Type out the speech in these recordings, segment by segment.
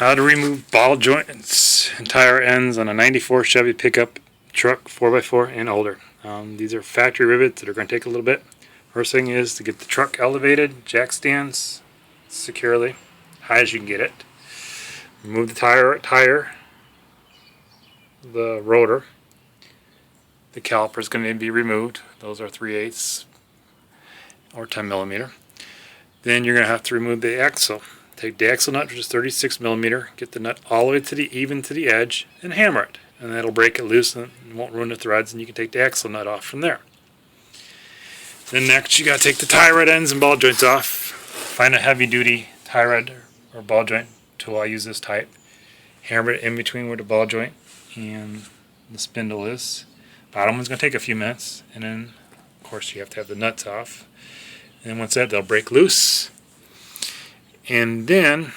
How to remove ball joints and tire ends on a 94 Chevy pickup truck 4x4 and older. These are factory rivets that are going to take a little bit. First thing is to get the truck elevated, jack stands securely, high as you can get it. Remove the tire, the rotor. The caliper is going to be removed. Those are 3/8 or 10 millimeter. Then you're going to have to remove the axle. Take the axle nut, which is 36 millimeter, get the nut all the way to the edge, and hammer it. And that'll break it loose and it won't ruin the threads, and you can take the axle nut off from there. Then next you got to take the tie rod ends and ball joints off. Find a heavy duty tie rod or ball joint tool. I use this type. Hammer it in between where the ball joint and the spindle is. Bottom one's going to take a few minutes, and then of course you have to have the nuts off. And once that, they'll break loose. And then,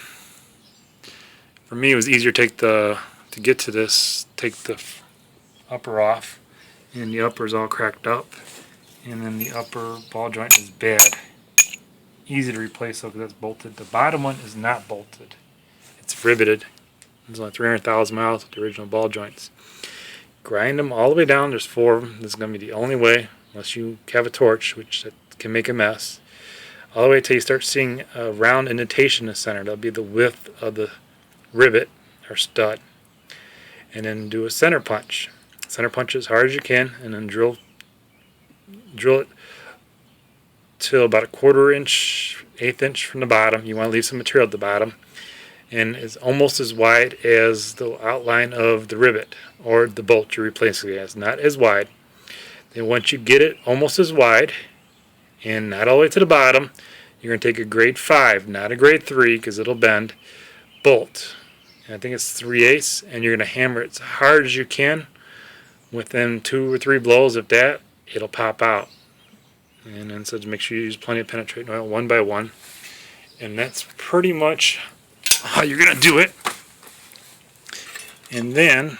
for me, it was easier to get to this, take the upper off, and the upper is all cracked up, and then the upper ball joint is bad. Easy to replace though, because that's bolted. The bottom one is not bolted. It's riveted. There's only 300,000 miles with the original ball joints. Grind them all the way down. There's 4 of them. This is going to be the only way, unless you have a torch, which can make a mess. All the way until you start seeing a round indentation in the center. That'll be the width of the rivet or stud. And then do a center punch. Center punch as hard as you can, and then drill it till about a 1/4 inch, 1/8 inch from the bottom. You want to leave some material at the bottom, and it's almost as wide as the outline of the rivet or the bolt you're replacing it as. Not as wide. Then once you get it almost as wide, and not all the way to the bottom, you're going to take a grade 5, not a grade 3, because it'll bend, bolt. And I think it's 3/8, and you're going to hammer it as hard as you can. Within 2 or 3 blows of that, it'll pop out. And then so to make sure you use plenty of penetrating oil, one by one. And that's pretty much how you're going to do it. And then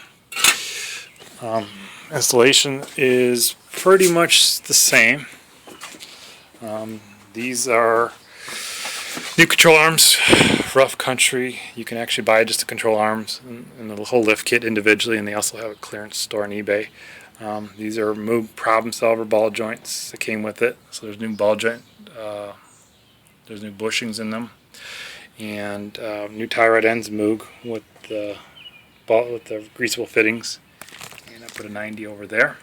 installation is pretty much the same. These are new control arms, rough country. You can actually buy just the control arms and the whole lift kit individually, and they also have a clearance store on eBay. These are Moog Problem Solver ball joints that came with it. So there's new ball joint, there's new bushings in them, and new tie rod ends Moog with the greasable fittings. And I put a 90 over there.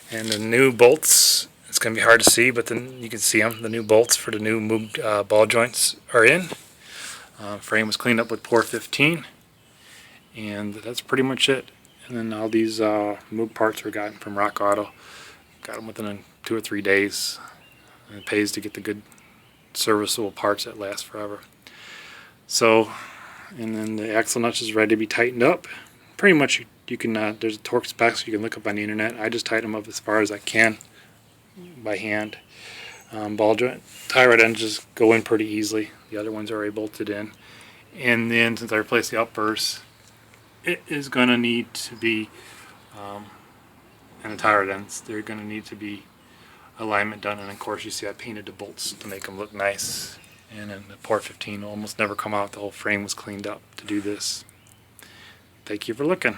And the new bolts. It's going to be hard to see, but then you can see them. The new bolts for the new Moog ball joints are in. Frame was cleaned up with Pour 15, and that's pretty much it. And then all these Moog parts were gotten from Rock Auto. Got them within 2 or 3 days. And it pays to get the good serviceable parts that last forever. So, and then the axle nut is ready to be tightened up. Pretty much you can, there's torque specs you can look up on the internet. I just tighten them up as far as I can by hand. Ball joint tie rod ends just go in pretty easily. The other ones are already bolted in. And then since I replaced the uppers, it is going to need to be, and the tie rod ends, they're going to need to be alignment done. And of course you see I painted the bolts to make them look nice. And then the Pour 15 will almost never come out. The whole frame was cleaned up to do this. Thank you for looking.